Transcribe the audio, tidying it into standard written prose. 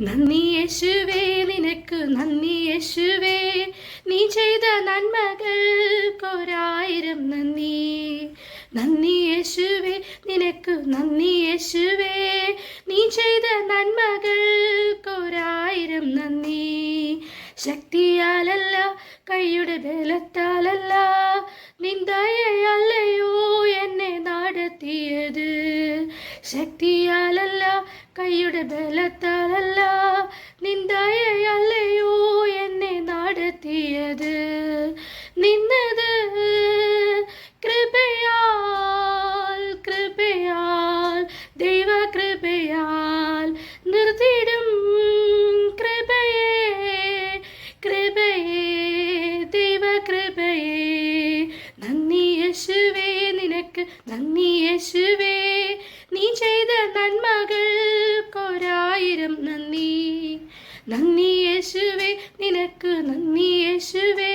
നന്ദി യേശുവേ, നിനക്ക് നന്ദി യേശുവേ, നീ ചെയ്ത നന്മകൾക്കൊരായിരം നന്ദി. നന്ദി യേശുവേ, നിനക്ക് നന്ദി യേശുവേ, നീ ചെയ്ത നന്മകൾക്കൊരായിരം നന്ദി. ശക്തിയാലല്ല, കൈയുടെ ബലത്താലല്ല, നിൻ ദയയല്ലയോ എന്നെ നടത്തിയത്. ശക്തിയാലല്ല, കൈയുടെ ബലത്താലല്ല, നിൻ ദയയല്ലയോ എന്നെ നടത്തിയത്. നിന്നത് കൃപയാൽ, കൃപയാൽ, ദൈവകൃപയാൽ നിർത്തിയിടും കൃപയേ, കൃപയേ, ദൈവകൃപയേ. നന്ദി യേശുവേ, നിനക്ക് നന്ദി യേശുവേ, നീ ചെയ്ത നന്മകൾക്കൊരായിരം നന്ദി. നന്ദി യേശുവേ, നിനക്ക് നന്ദി യേശുവേ,